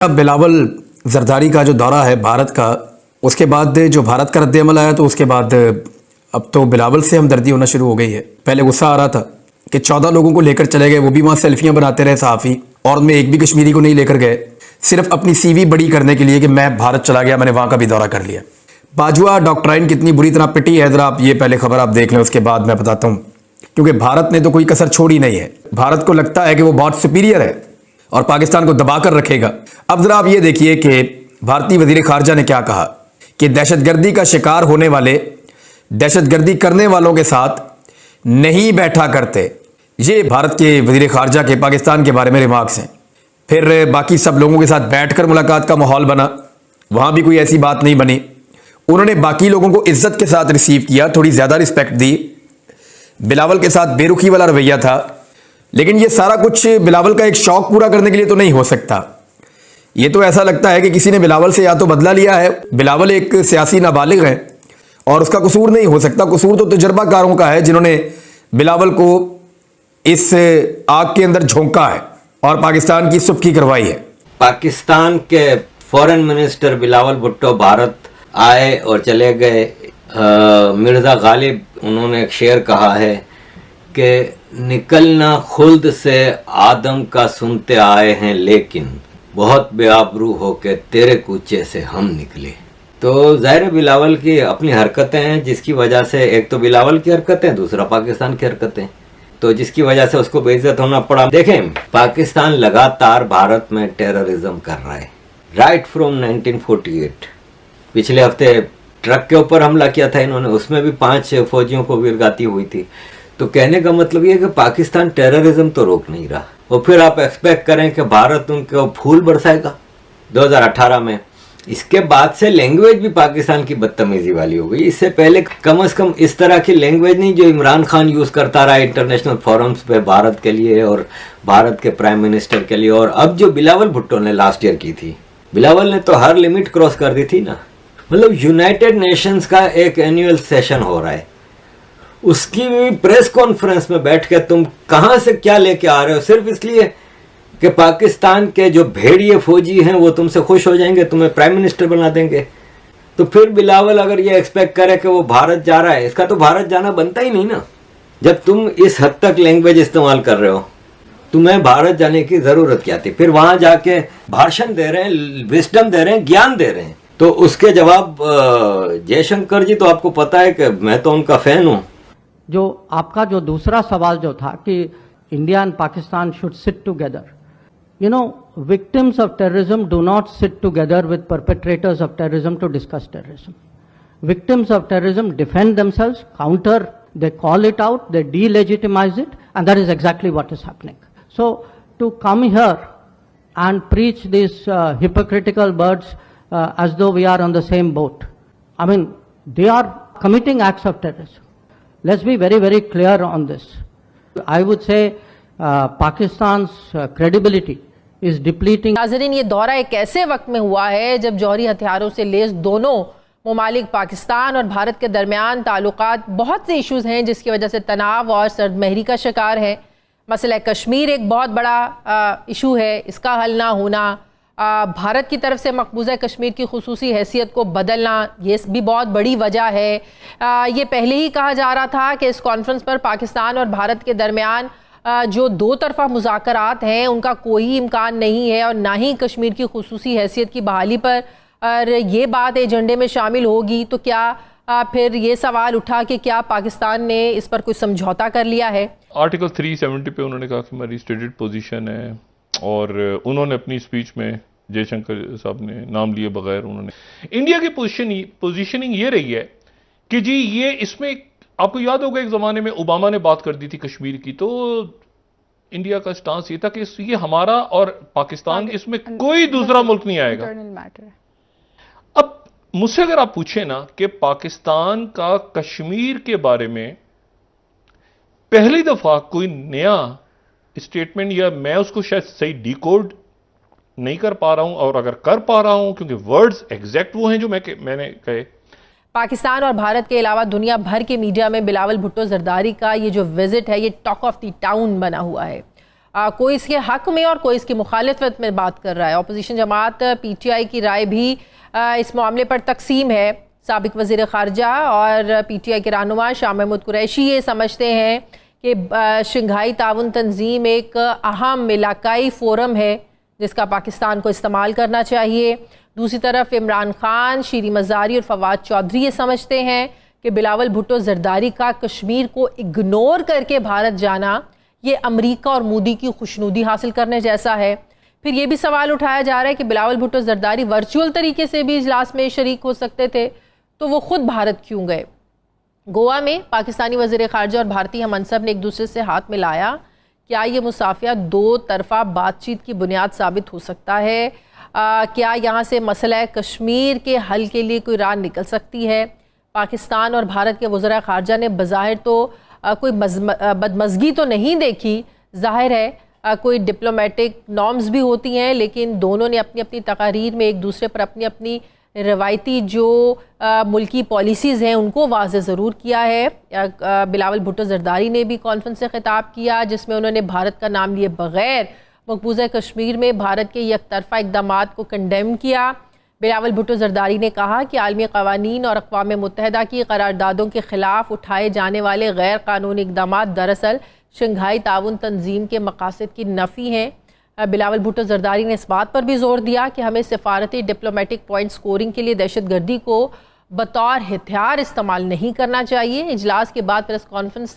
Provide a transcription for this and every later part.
अब बिलावल जरदारी का जो दौरा है भारत का, उसके बाद जो भारत का रद्द-ए-अमल आया तो उसके बाद अब तो बिलावल से हमदर्दी होना शुरू हो गई है। पहले गुस्सा आ रहा था कि 14 लोगों को लेकर चले गए, वो भी वहाँ सेल्फियाँ बनाते रहे सहाफ़ी, और उनमें एक भी कश्मीरी को नहीं लेकर गए, सिर्फ अपनी सीवी बड़ी करने के लिए कि मैं भारत चला गया, मैंने वहाँ का भी दौरा कर लिया। बाजवा डॉक्ट्राइन कितनी बुरी तरह पिटी है, ज़रा आप ये पहले खबर आप देख लें, उसके बाद मैं बताता हूँ। क्योंकि भारत ने तो कोई कसर छोड़ी नहीं है। भारत को लगता है कि वो बहुत सुपीरियर है और पाकिस्तान को दबाकर रखेगा। अब जरा आप ये देखिए कि भारतीय वजीर खारजा ने क्या कहा कि दहशतगर्दी का शिकार होने वाले दहशतगर्दी करने वालों के साथ नहीं बैठा करते। ये भारत के वजीर खारजा के पाकिस्तान के बारे में रिमार्क्स हैं। फिर बाकी सब लोगों के साथ बैठकर मुलाकात का माहौल बना, वहाँ भी कोई ऐसी बात नहीं बनी। उन्होंने बाकी लोगों को इज्जत के साथ रिसीव किया, थोड़ी ज़्यादा रिस्पेक्ट दी। बिलावल के साथ बेरुखी वाला रवैया था, लेकिन ये सारा कुछ बिलावल का एक शौक पूरा करने के लिए तो नहीं हो सकता। ये तो ऐसा लगता है कि किसी ने बिलावल से या तो बदला लिया है। बिलावल एक सियासी नाबालिग है और उसका कसूर नहीं हो सकता। कसूर तो तजर्बाकारों का है जिन्होंने बिलावल को इस आग के अंदर झोंका है और पाकिस्तान की सुबकी करवाई है। पाकिस्तान के फॉरेन मिनिस्टर बिलावल भुट्टो भारत आए और चले गए। मिर्ज़ा गालिब उन्होंने एक शेर कहा है कि निकलना खुल्द से आदम का सुनते आए हैं, लेकिन बहुत बेआबरू होके तेरे कूचे से हम निकले। तो ज़ाहिर बिलावल की अपनी हरकतें हैं, जिसकी वजह से एक तो बिलावल की हरकतें, दूसरा पाकिस्तान की हरकतें, तो जिसकी वजह से उसको बेइज्जत होना पड़ा। देखें, पाकिस्तान लगातार भारत में टेररिज्म कर रहा है राइट फ्रॉम 1948। पिछले हफ्ते ट्रक के ऊपर हमला किया था इन्होंने, उसमें भी 5 फौजियों को वीरगति हुई थी। तो कहने का मतलब ये है कि पाकिस्तान टेररिज्म तो रोक नहीं रहा, और फिर आप एक्सपेक्ट करें कि भारत उनको फूल बरसाएगा 2018 में। इसके बाद से लैंग्वेज भी पाकिस्तान की बदतमीजी वाली हो गई। इससे पहले कम से कम इस तरह की लैंग्वेज नहीं जो इमरान खान यूज़ करता रहा इंटरनेशनल फोरम्स पे भारत के लिए और भारत के प्राइम मिनिस्टर के लिए। और अब जो बिलावल भुट्टो ने लास्ट ईयर की थी, बिलावल ने तो हर लिमिट क्रॉस कर दी थी ना। मतलब यूनाइटेड नेशंस का एक एनुअल सेशन हो रहा है, उसकी भी प्रेस कॉन्फ्रेंस में बैठ के तुम कहां से क्या लेके आ रहे हो, सिर्फ इसलिए कि पाकिस्तान के जो भेड़िए फौजी हैं वो तुमसे खुश हो जाएंगे, तुम्हें प्राइम मिनिस्टर बना देंगे। तो फिर बिलावल अगर ये एक्सपेक्ट करे कि वो भारत जा रहा है, इसका तो भारत जाना बनता ही नहीं ना। जब तुम इस हद तक लैंग्वेज इस्तेमाल कर रहे हो, तुम्हें भारत जाने की जरूरत क्या थी? फिर वहां जाके भाषण दे रहे हैं, विजडम दे रहे हैं, ज्ञान दे रहे हैं। तो उसके जवाब जयशंकर जी, तो आपको पता है कि मैं तो उनका फैन हूं। जो आपका जो दूसरा सवाल जो था कि India and Pakistan should sit together, you know, victims of terrorism do not sit together with perpetrators of terrorism to discuss terrorism. Victims of terrorism defend themselves, counter, they call it out, they delegitimize it, and that is exactly what is happening. So to come here and preach these hypocritical words as though we are on the same boat, I mean, they are committing acts of terrorism. Let's be very, very clear on this. I would say Pakistan's credibility is depleting. नाज़रीन, ये दौरा एक ऐसे वक्त में हुआ है जब जौहरी हथियारों से लैस दोनों ममालिक पाकिस्तान और भारत के दरमियान ताल्लुकात बहुत से इश्यूज़ हैं जिसकी वजह से तनाव और सर्दमहरी का शिकार है। मसला कश्मीर एक बहुत बड़ा इशू है, इसका हल ना होना, भारत की तरफ से मकबूजा कश्मीर की खुसूसी हैसियत को बदलना, ये भी बहुत बड़ी वजह है। ये पहले ही कहा जा रहा था कि इस कॉन्फ्रेंस पर पाकिस्तान और भारत के दरमियान जो दो तरफा मुज़ाकरात हैं उनका कोई इम्कान नहीं है, और ना ही कश्मीर की खुसूसी हैसियत की बहाली पर और ये बात एजेंडे में शामिल होगी। तो क्या फिर ये सवाल उठा कि क्या पाकिस्तान ने इस पर कोई समझौता कर लिया है? आर्टिकल 370 पे उन्होंने कहा कि हमारी स्टेटेड पोजीशन है, और उन्होंने अपनी स्पीच में, जयशंकर साहब ने नाम लिए बगैर, उन्होंने इंडिया की पोजीशनिंग ये रही है कि जी ये इसमें, आपको याद होगा एक ज़माने में ओबामा ने बात कर दी थी कश्मीर की, तो इंडिया का स्टांस ये था कि ये हमारा और पाकिस्तान, इसमें कोई दूसरा मुल्क नहीं आएगा। अब मुझसे अगर आप पूछे ना कि पाकिस्तान का कश्मीर के बारे में पहली दफा कोई नया स्टेटमेंट, या मैं उसको शायद सही डिकोड नहीं कर पा रहा हूं, और अगर कर पा रहा हूं क्योंकि वर्ड्स एग्जैक्ट वो हैं जो मैंने कहे। पाकिस्तान और भारत के अलावा दुनिया भर के मीडिया में बिलावल भुट्टो जरदारी का ये जो विजिट है, ये टॉक ऑफ द टाउन बना हुआ है। कोई इसके हक में और कोई इसकी मुखालिफत में बात कर रहा है। अपोजिशन जमात PTI की राय भी इस मामले पर तकसीम है। साबिक वज़ीर ख़ारजा और PTI के रहनुमा शाह महमूद कुरैशी ये समझते हैं कि शंघाई ताउन तंजीम एक अहम इलाकाई फ़ोरम है जिसका पाकिस्तान को इस्तेमाल करना चाहिए। दूसरी तरफ इमरान खान, शीरी मज़ारी और फवाद चौधरी ये समझते हैं कि बिलावल भुट्टो जरदारी का कश्मीर को इग्नोर करके भारत जाना ये अमेरिका और मोदी की खुशनुदी हासिल करने जैसा है। फिर ये भी सवाल उठाया जा रहा है कि बिलावल भुट्टो जरदारी वर्चुअल तरीके से भी इजलास में शरीक हो सकते थे, तो वो खुद भारत क्यों गए। गोवा में पाकिस्तानी वज़ीर ख़ारजा और भारतीय हमअंसब ने एक दूसरे से हाथ मिलाया। क्या ये मुसाफिया दो तरफ़ा बातचीत की बुनियाद साबित हो सकता है? क्या यहाँ से मसला कश्मीर के हल के लिए कोई राह निकल सकती है? पाकिस्तान और भारत के वज़ीर ख़ारजा ने बज़ाहिर तो कोई बदमज़गी तो नहीं देखी, जाहिर है कोई डिप्लोमेटिक नॉर्म्स भी होती हैं, लेकिन दोनों ने अपनी अपनी तकारीर में एक दूसरे पर अपनी अपनी रवायती जो मुल्की पॉलिसीज़ हैं उनको वाज़े ज़रूर किया है। बिलावल भुट्टो जरदारी ने भी कॉन्फ्रेंस से ख़िताब किया जिसमें उन्होंने भारत का नाम लिए बग़ैर मकबूजा कश्मीर में भारत के यकतरफ़ा इक़दामात को कंडेम किया। बिलावल भुट्टो जरदारी ने कहा कि आलमी क़वानीन और अक़वाम मुत्तहिदा की करारदादों के ख़िलाफ़ उठाए जाने वाले गैर कानूनी इक़दामात दरअसल शंघाई ताउन तंजीम के मकासद की नफ़ी हैं। बिलावल भुट्टो जरदारी ने इस बात पर भी जोर दिया कि हमें सिफारती डिप्लोमेटिक पॉइंट स्कोरिंग के लिए दहशतगर्दी को बतौर हथियार इस्तेमाल नहीं करना चाहिए। इजलास के बाद प्रेस कॉन्फ्रेंस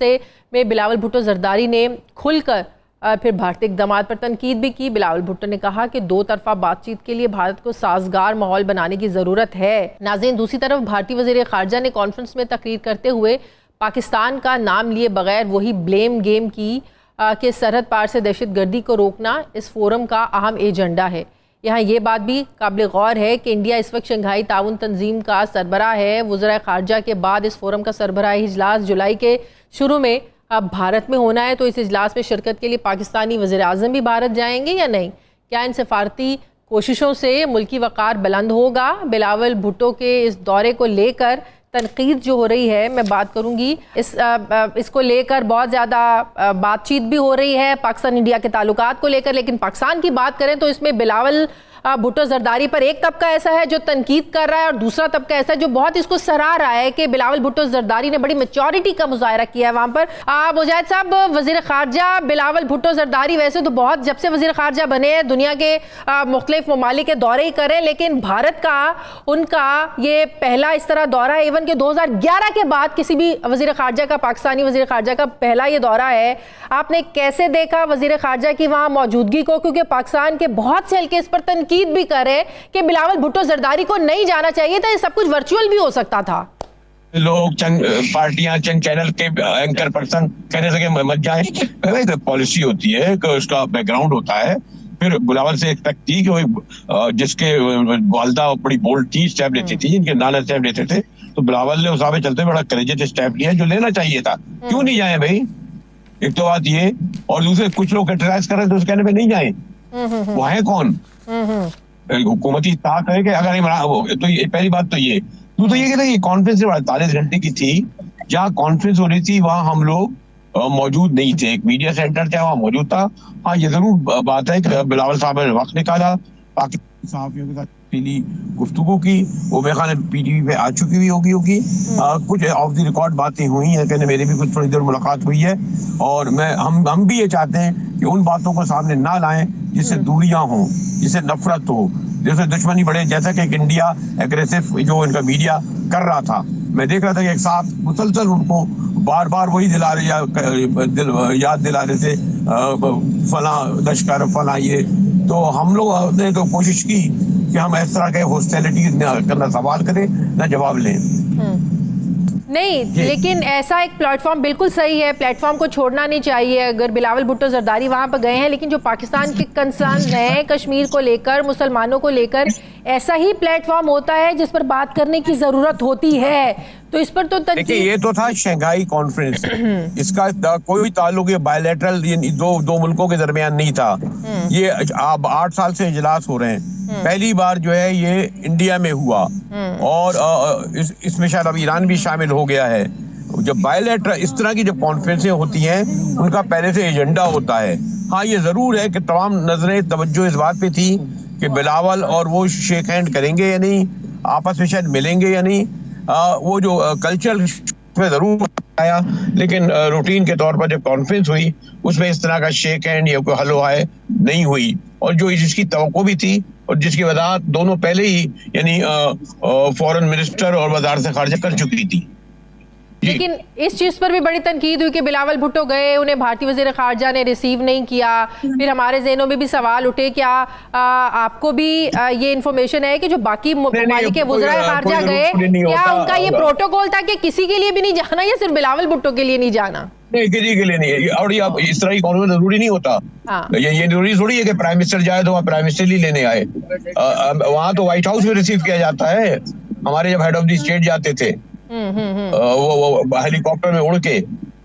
में बिलावल भुट्टो जरदारी ने खुलकर फिर भारतीय इक़दामात पर तनकीद भी की। बिलावल भुट्टो ने कहा कि दो तरफ़ा बातचीत के लिए भारत को साजगार माहौल बनाने की ज़रूरत है। नाज़रीन, दूसरी तरफ भारतीय वज़ीर ख़ारजा ने कॉन्फ्रेंस में तकरीर करते हुए पाकिस्तान का नाम लिए बगैर वही ब्लेम गेम की कि सरहद पार से दहशतगर्दी को रोकना इस फोरम का अहम एजेंडा है। यहाँ ये बात भी काबिल गौर है कि इंडिया इस वक्त शंघाई ताउन तंजीम का सरबराह है। वज़ीर ख़ारजा के बाद इस फोरम का सरबराही इजलास जुलाई के शुरू में अब भारत में होना है, तो इस इजलास में शिरकत के लिए पाकिस्तानी वज़ीर आज़म भी भारत जाएंगे या नहीं? क्या इन सफारती कोशिशों से मुल्की वक़ार बुलंद होगा? बिलावल भुट्टो के इस दौरे को लेकर तनकीद जो हो रही है, मैं बात करूंगी इसको लेकर बहुत ज़्यादा बातचीत भी हो रही है पाकिस्तान इंडिया के ताल्लुकात को लेकर। लेकिन पाकिस्तान की बात करें तो इसमें बिलावल भुट्टो जरदारी पर एक तबका ऐसा है जो तनकीद कर रहा है और दूसरा तबका ऐसा है जो बहुत इसको सराह रहा है कि बिलावल भुट्टो जरदारी ने बड़ी मैच्योरिटी का मुजाहरा किया है वहाँ पर। मुजाहिद साहब, वज़ीर ख़ारजा बिलावल भुट्टो जरदारी वैसे तो बहुत जब से वज़ीर ख़ारजा बने हैं दुनिया के मुख्तलिफ ममालिक के दौरे ही करें, लेकिन भारत का उनका ये पहला इस तरह दौरा है। इवन के 2011 के बाद किसी भी वज़ीर ख़ारजा का, पाकिस्तानी वज़ीर ख़ारजा का पहला ये दौरा है। आपने कैसे देखा वज़ीर ख़ारजा की वहाँ मौजूदगी को, क्योंकि पाकिस्तान के बहुत से हल्के इस पर तनकीद भी करे कि बिलावल भुट्टो जरदारी को नहीं जाना चाहिए था, ये सब कुछ वर्चुअल भी हो सकता था। लोग चंद पार्टियां, चंद चैनल के एंकर पर्सन कहने लगे मत जाए। तो पॉलिसी होती है कि उसका बैकग्राउंड होता है। फिर बिलावल से एक्सपेक्ट थी कि जिसके वालदा बड़ी बोल्ड थी, स्टेप लेती थी, जिनके नाना स्टेप लेते थे, तो बिलावल ने उस हिसाब से चलते बड़ा करेजियस स्टेप लिया जो लेना चाहिए था। क्यों नहीं जाए भाई? एक तो बात ये, और दूसरे कुछ लोग क्रिटिसाइज कर रहे थे उस कहने पे नहीं जाए। वो है कौन? हुकूमती इत्तेहाद है कि अगर इमरान, तो ये पहली बात तो ये। दूसरा ये कि कॉन्फ्रेंस 48 घंटे की थी, जहाँ कॉन्फ्रेंस हो रही थी वहाँ हम लोग मौजूद नहीं थे। एक मीडिया सेंटर था वहाँ मौजूद था। हाँ, ये जरूर बात है कि बिलावल साहब ने वक्त निकाला, पाकिस्तानी सहाफियों के साथ पहली गुफ्तगू की, वो मेरे ख्याल PTV पे आ चुकी हुई होगी। कुछ ऑफ द रिकॉर्ड बातें हुई हैं, कहने मेरी भी कुछ थोड़ी देर मुलाकात हुई है, और हम भी ये चाहते हैं कि उन बातों को सामने ना लाएं जिससे दूरियां हों, जिससे नफरत हो, जिससे दुश्मनी बढ़े, जैसा कि इंडिया एग्रेसिव जो इनका मीडिया कर रहा था। मैं देख रहा था कि एक साथ मुसलसल उनको बार बार वही याद दिला रहे थे, फला लश्कर, फला ये। तो हम लोग ने तो कोशिश की कि हम इस तरह के हॉस्टिलिटी करना सवाल करें, ना जवाब लें। नहीं, लेकिन ऐसा एक प्लेटफॉर्म बिल्कुल सही है, प्लेटफॉर्म को छोड़ना नहीं चाहिए। अगर बिलावल भुट्टो जरदारी वहाँ पर गए हैं, लेकिन जो पाकिस्तान के कंसर्न हैं कश्मीर को लेकर, मुसलमानों को लेकर, ऐसा ही प्लेटफॉर्म होता है जिस पर बात करने की जरूरत होती है। तो इस पर तो देखिए, ये तो था शंघाई कॉन्फ्रेंस, इसका कोई ताल्लुक ये बायलैटरल दो मुल्कों के दरमियान नहीं था। ये अब 8 साल से इजलास हो रहे हैं। पहली बार जो है ये इंडिया में हुआ, और इसमें शायद अब ईरान भी शामिल हो गया है। जब बायलैटरल इस तरह की जब कॉन्फ्रेंसें होती हैं, उनका पहले से एजेंडा होता है। हाँ, ये जरूर है कि तमाम नजरें तवज्जो इस बात पे थी कि बिलावल और वो शेक हैंड करेंगे या नहीं, आपस में शायद मिलेंगे या नहीं। वो जो कल्चरल में जरूर आया, लेकिन रूटीन के तौर पर जब कॉन्फ्रेंस हुई उसमें इस तरह का शेक हैंड या कोई हलो हाय नहीं हुई, और जो जिसकी तवक्को भी थी और जिसकी वजाहत दोनों पहले ही यानी फॉरेन मिनिस्टर और वजारत खारजा कर चुकी थी। लेकिन इस चीज पर भी बड़ी तनकीद हुई कि बिलावल भुट्टो गए, उन्हें भारतीय वजीर खारजा ने रिसीव नहीं किया। फिर हमारे ज़हनों में भी सवाल उठे, क्या आपको भी ये इन्फॉर्मेशन है कि जो बाकी ममालिक के वज़ीर खारजा गए, क्या उनका ये प्रोटोकॉल था कि किसी के लिए भी नहीं जाना या सिर्फ बिलावल भुट्टो के लिए नहीं जाना? नहीं, किसी के लिए नहीं है। और ये इस तरह की कॉन्फ्रेंस जरूरी नहीं होता। ये जरूरी थोड़ी है कि प्राइम मिनिस्टर जाए तो वहाँ प्राइम मिनिस्टर ही लेने आए। वहाँ तो व्हाइट हाउस में रिसीव किया जाता है। हमारे जब हेड ऑफ द स्टेट जाते थे वो हेलीकॉप्टर में उड़ के,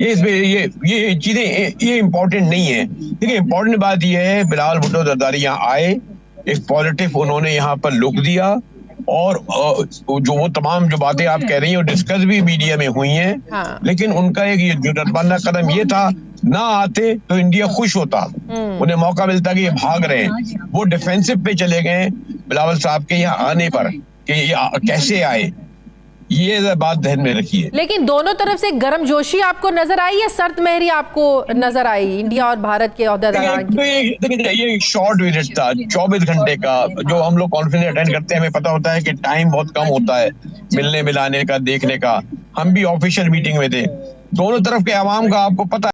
ये चीजें ये इम्पोर्टेंट नहीं है। देखिए, इम्पोर्टेंट बात ये है बिलावल भुट्टो जरदारी यहाँ आए, एक पॉजिटिव उन्होंने यहाँ पर लुक दिया, और जो वो तमाम जो बातें आप कह रही हैं डिस्कस भी मीडिया में हुई हैं। लेकिन उनका एक ये जुर्माना कदम ये था, ना आते तो इंडिया खुश होता, उन्हें मौका मिलता कि ये भाग रहे हैं। वो डिफेंसिव पे चले गए बिलावल साहब के यहाँ आने पर कि ये कैसे आए, ये बात ध्यान में रखिए। लेकिन दोनों तरफ से गर्मजोशी आपको नजर आई या सर्द महरी आपको नजर आई इंडिया और भारत के ओहदेदारों की? ये शॉर्ट विजिट था 24 घंटे का। जो हम लोग कॉन्फ्रेंस अटेंड करते हैं हमें पता होता है कि टाइम बहुत कम होता है मिलने मिलाने का, देखने का। हम भी ऑफिशियल मीटिंग में थे। दोनों तरफ के अवाम का आपको पता